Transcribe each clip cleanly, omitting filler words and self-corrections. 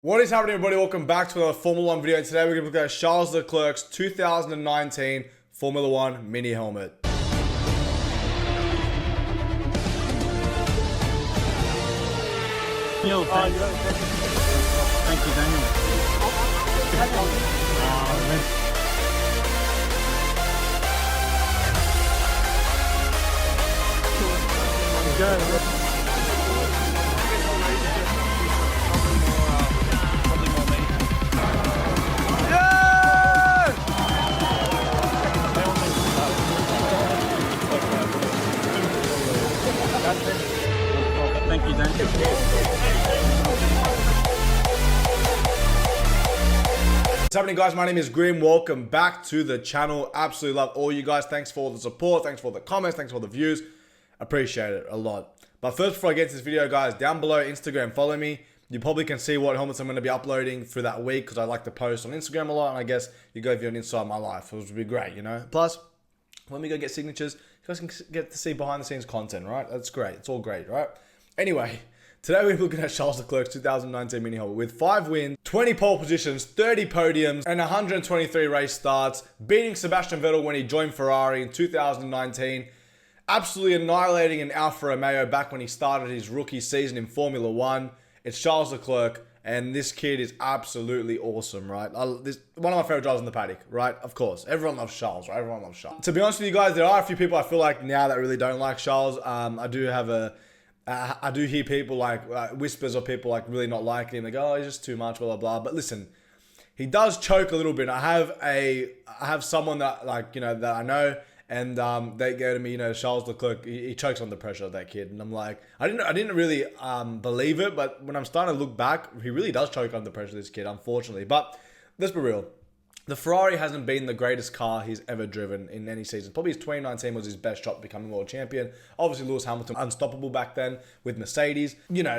What is happening, everybody? Welcome back to another Formula 1 video. And today we're going to look at Charles Leclerc's 2019 Formula 1 mini helmet. Yo, thank you, Daniel. Thank you, Daniel. What's happening, guys? My name is Grim. Welcome back to the channel. Absolutely love all you guys. Thanks for all the support. Thanks for all the comments. Thanks for all the views. Appreciate it a lot. But first, before I get to this video, guys, down below, Instagram, follow me. You probably can see what helmets I'm going to be uploading through that week because I like to post on Instagram a lot. And I guess you go view an inside my life, which would be great, you know? Plus, when we go get signatures, you guys can get to see behind the scenes content, right? That's great. It's all great, right? Anyway, today we're looking at Charles Leclerc's 2019 mini helmet with 5 wins, 20 pole positions, 30 podiums, and 123 race starts, beating Sebastian Vettel when he joined Ferrari in 2019, absolutely annihilating an Alfa Romeo back when he started his rookie season in Formula 1. It's Charles Leclerc, and this kid is absolutely awesome, right? One of my favorite drivers in the paddock, right? Of course. Everyone loves Charles, right? Everyone loves Charles. To be honest with you guys, there are a few people I feel like now that really don't like Charles. I do hear people like whispers of people like really not liking him. They go, oh, he's just too much, blah, blah, blah. But listen, he does choke a little bit. I have someone that that I know, and they go to me, Charles Leclerc, he chokes under pressure, that kid. And I'm like, I didn't really believe it, but when I'm starting to look back, he really does choke under pressure, this kid, unfortunately. But let's be real. The Ferrari hasn't been the greatest car he's ever driven in any season. Probably his 2019 was his best shot becoming world champion. Obviously, Lewis Hamilton, unstoppable back then with Mercedes.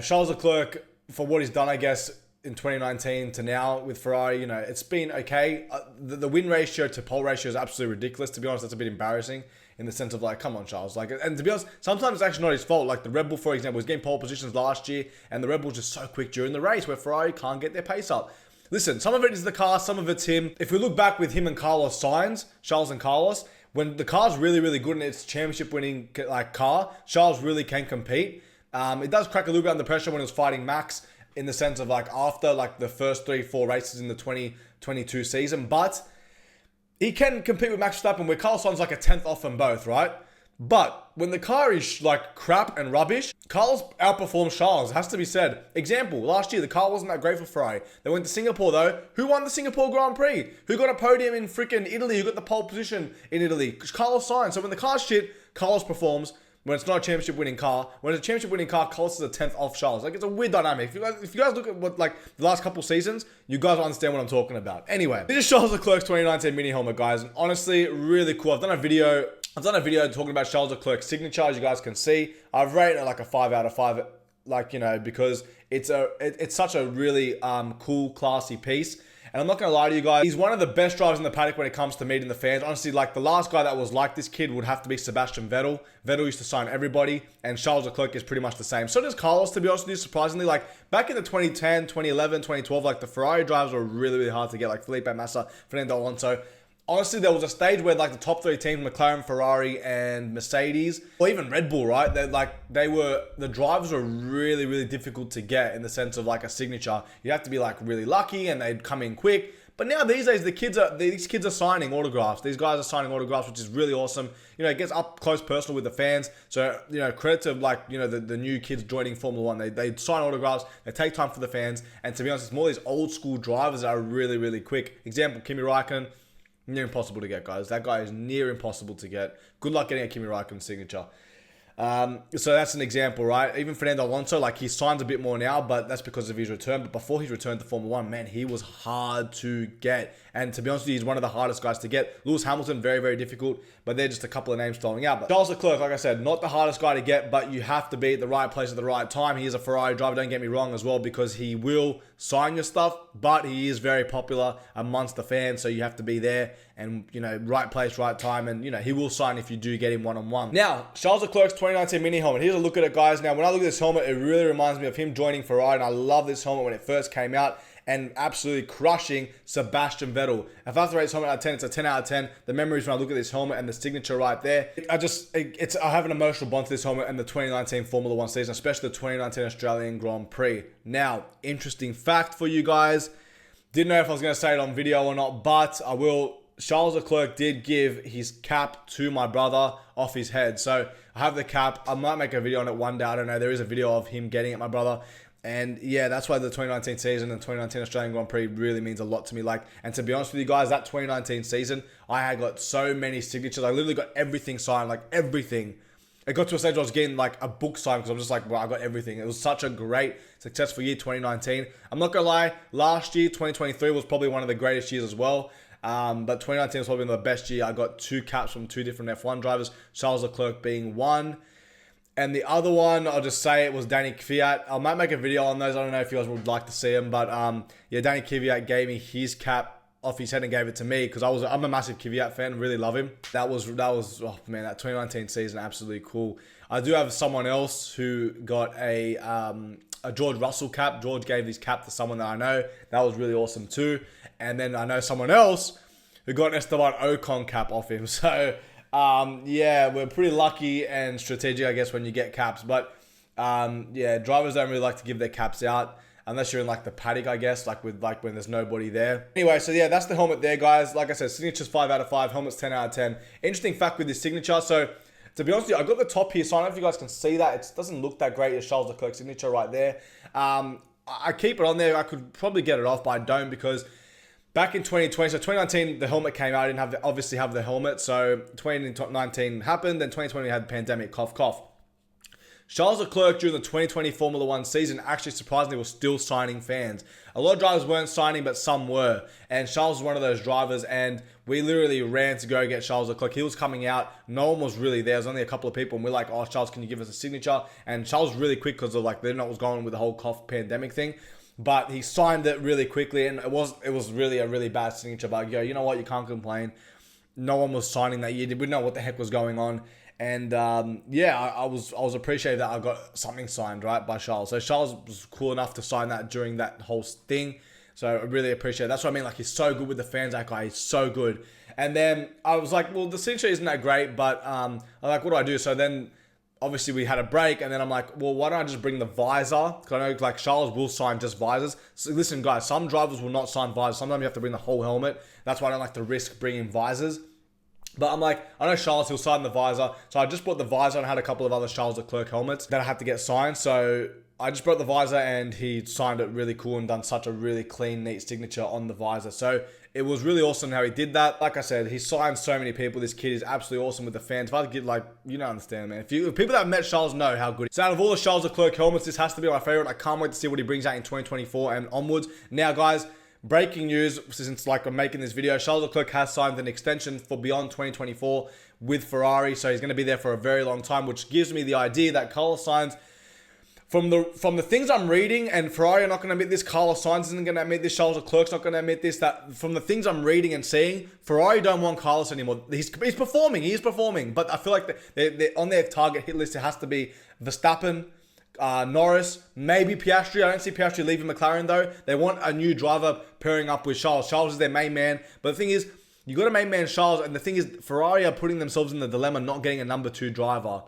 Charles Leclerc, for what he's done, I guess, in 2019 to now with Ferrari, it's been okay. The win ratio to pole ratio is absolutely ridiculous. To be honest, that's a bit embarrassing in the sense of like, come on, Charles. And to be honest, sometimes it's actually not his fault. Like the Red Bull, for example, was getting pole positions last year, and the Red Bull was just so quick during the race where Ferrari can't get their pace up. Listen, some of it is the car, some of it's him. If we look back with him and Carlos Sainz, Charles and Carlos, when the car's really, really good and it's championship-winning car, Charles really can compete. It does crack a little bit under pressure when he was fighting Max in the sense of after the first 3-4 races in the 2022 season, but he can compete with Max Verstappen where Carlos Sainz like a 10th off them both, right? But when the car is crap and rubbish, Carlos outperforms Charles. It has to be said. Example, last year, the car wasn't that great for Ferrari. They went to Singapore, though. Who won the Singapore Grand Prix? Who got a podium in freaking Italy? Who got the pole position in Italy? Carlos Sainz. So when the car's shit, Carlos performs. When it's not a championship-winning car. When it's a championship-winning car, Carlos is a 10th off Charles. It's a weird dynamic. If you guys look at what the last couple seasons, you guys will understand what I'm talking about. Anyway, this is Charles Leclerc's 2019 mini helmet, guys. And honestly, really cool. I've done a video talking about Charles Leclerc's signature, as you guys can see. I've rated it like a 5 out of 5, because it's such a really cool, classy piece. And I'm not going to lie to you guys, he's one of the best drivers in the paddock when it comes to meeting the fans. Honestly, the last guy that was like this kid would have to be Sebastian Vettel. Vettel used to sign everybody, and Charles Leclerc is pretty much the same. So does Carlos, to be honest with you, surprisingly. Back in the 2010, 2011, 2012, the Ferrari drivers were really, really hard to get, like Felipe Massa, Fernando Alonso. Honestly, there was a stage where the top 3 teams, McLaren, Ferrari, and Mercedes, or even Red Bull, right? The drivers were really, really difficult to get in the sense of a signature. You have to be really lucky, and they'd come in quick. But now these days, these kids are signing autographs. These guys are signing autographs, which is really awesome. It gets up close personal with the fans. So, credit to the new kids joining Formula 1. They sign autographs. They take time for the fans. And to be honest, it's more these old school drivers that are really, really quick. Example, Kimi Raikkonen. Near impossible to get, guys. That guy is near impossible to get. Good luck getting a Kimi Raikkonen signature. So that's an example, right? Even Fernando Alonso, he signs a bit more now, but that's because of his return. But before his return to Formula 1, man, he was hard to get. And to be honest with you, he's one of the hardest guys to get. Lewis Hamilton, very, very difficult, but they're just a couple of names throwing out. But Charles Leclerc, like I said, not the hardest guy to get, but you have to be at the right place at the right time. He is a Ferrari driver, don't get me wrong as well, because he will sign your stuff, but he is very popular amongst the fans, so you have to be there and, right place, right time, and, he will sign if you do get him one-on-one. Now, Charles Leclerc's 2019 mini helmet. Here's a look at it, guys. Now, when I look at this helmet, it really reminds me of him joining Ferrari, and I love this helmet when it first came out. and absolutely crushing Sebastian Vettel. If I have to rate this helmet out of 10, it's a 10 out of 10. The memories when I look at this helmet and the signature right there, I have an emotional bond to this helmet and the 2019 Formula 1 season, especially the 2019 Australian Grand Prix. Now, interesting fact for you guys. Didn't know if I was going to say it on video or not, but I will. Charles Leclerc did give his cap to my brother off his head. So I have the cap. I might make a video on it one day. I don't know. There is a video of him getting it, my brother. And yeah, that's why the 2019 season and 2019 Australian Grand Prix really means a lot to me. And to be honest with you guys, that 2019 season, I had got so many signatures. I literally got everything signed, everything. It got to a stage where I was getting a book signed because I'm just well, I got everything. It was such a great, successful year, 2019. I'm not going to lie, last year, 2023, was probably one of the greatest years as well. But 2019 was probably the best year. I got 2 caps from 2 different F1 drivers, Charles Leclerc being one. And the other one, I'll just say it was Danny Kvyat. I might make a video on those. I don't know if you guys would like to see him. But yeah, Danny Kvyat gave me his cap off his head and gave it to me because I'm a massive Kvyat fan, really love him. That was oh man, that 2019 season, absolutely cool. I do have someone else who got a George Russell cap. George gave this cap to someone that I know. That was really awesome too. And then I know someone else who got an Esteban Ocon cap off him. So yeah, we're pretty lucky and strategic, I guess, when you get caps. But yeah, drivers don't really like to give their caps out unless you're in the paddock, I guess, when there's nobody there. Anyway, so yeah, that's the helmet there, guys. Like I said, signature's 5 out of 5, helmet's 10 out of 10. Interesting fact with this signature. So to be honest with you, I got the top here, so I don't know if you guys can see that. It doesn't look that great. It's Charles Leclerc signature right there. I keep it on there. I could probably get it off, but I don't because back in 2020, so 2019, the helmet came out. I didn't obviously have the helmet. So 2019 happened, then 2020 we had the pandemic, cough, cough. Charles Leclerc during the 2020 Formula 1 season actually surprisingly was still signing fans. A lot of drivers weren't signing, but some were. And Charles was one of those drivers, and we literally ran to go get Charles Leclerc. He was coming out. No one was really there. There was only a couple of people, and we're like, oh, Charles, can you give us a signature? And Charles was really quick because of they didn't know what was going on with the whole cough pandemic thing. But he signed it really quickly, and it was really a really bad signature. But you know what? You can't complain. No one was signing that year. We didn't know what the heck was going on. And yeah, I was appreciative that I got something signed, right, by Charles. So Charles was cool enough to sign that during that whole thing. So I really appreciate it. That's what I mean. He's so good with the fans, that guy. He's so good. And then I was like, well, the signature isn't that great, but I'm like, what do I do? So then obviously we had a break, and then I'm like, well, why don't I just bring the visor? Because I know Charles will sign just visors. So listen, guys, some drivers will not sign visors. Sometimes you have to bring the whole helmet. That's why I don't like to risk bringing visors. But I'm like, I know Charles, he'll sign the visor. So I just bought the visor and had a couple of other Charles Leclerc helmets that I had to get signed. So I just brought the visor and he signed it really cool and done such a really clean, neat signature on the visor. So it was really awesome how he did that. Like I said, he signed so many people. This kid is absolutely awesome with the fans. If I could get you don't understand, man. If people that have met Charles know how good. So out of all the Charles Leclerc helmets, this has to be my favorite. I can't wait to see what he brings out in 2024 and onwards. Now, guys, breaking news, since I'm making this video, Charles Leclerc has signed an extension for beyond 2024 with Ferrari, so he's going to be there for a very long time, which gives me the idea that Carlos Sainz, from the things I'm reading, and Ferrari are not going to admit this, Carlos Sainz isn't going to admit this, Charles Leclerc's not going to admit this, that from the things I'm reading and seeing, Ferrari don't want Carlos anymore. He's performing, but I feel like they're on their target hit list, it has to be Verstappen, Norris, maybe Piastri. I don't see Piastri leaving McLaren though. They want a new driver pairing up with Charles. Charles is their main man. But the thing is, you got a main man Charles, and the thing is, Ferrari are putting themselves in the dilemma not getting a number 2 driver.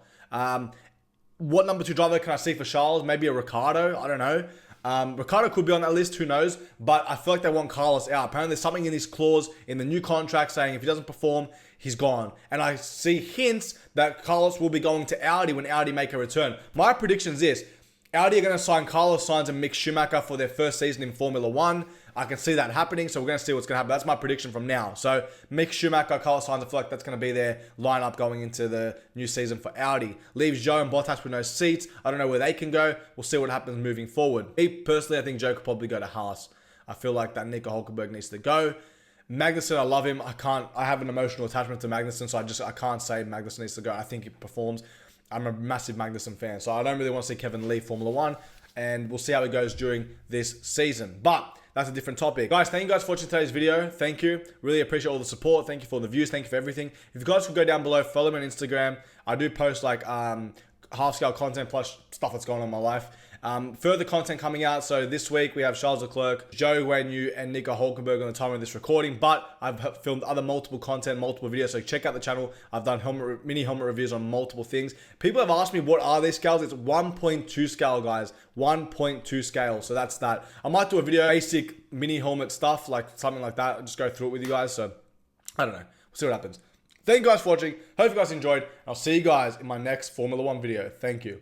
What number 2 driver can I see for Charles? Maybe a Ricciardo. I don't know. Ricciardo could be on that list, who knows? But I feel like they want Carlos out. Apparently there's something in this clause in the new contract saying if he doesn't perform, he's gone. And I see hints that Carlos will be going to Audi when Audi make a return. My prediction is this. Audi are going to sign Carlos Sainz and Mick Schumacher for their first season in Formula 1. I can see that happening, so we're going to see what's going to happen. That's my prediction from now. So Mick Schumacher, Carlos Sainz, I feel like that's going to be their lineup going into the new season for Audi. Leaves Joe and Bottas with no seats. I don't know where they can go. We'll see what happens moving forward. Me, personally, I think Joe could probably go to Haas. I feel like that Nico Hulkenberg needs to go. Magnussen, I love him. I have an emotional attachment to Magnussen, so I can't say Magnussen needs to go. I think he performs. I'm a massive Magnussen fan, so I don't really want to see Kevin leave Formula 1, and we'll see how it goes during this season. But that's a different topic. Guys, thank you guys for watching today's video. Thank you. Really appreciate all the support. Thank you for the views. Thank you for everything. If you guys could go down below, follow me on Instagram. I do post half-scale content plus stuff that's going on in my life. Further content coming out. So this week we have Charles Leclerc, Joe Guanyu, and Nico Hulkenberg on the time of this recording. But I've filmed other multiple content, multiple videos. So check out the channel. I've done mini helmet reviews on multiple things. People have asked me, what are these scales? It's 1.2 scale, guys. 1.2 scale. So that's that. I might do a video, basic mini helmet stuff, like something like that. I'll just go through it with you guys. So I don't know. We'll see what happens. Thank you guys for watching. Hope you guys enjoyed. I'll see you guys in my next Formula 1 video. Thank you.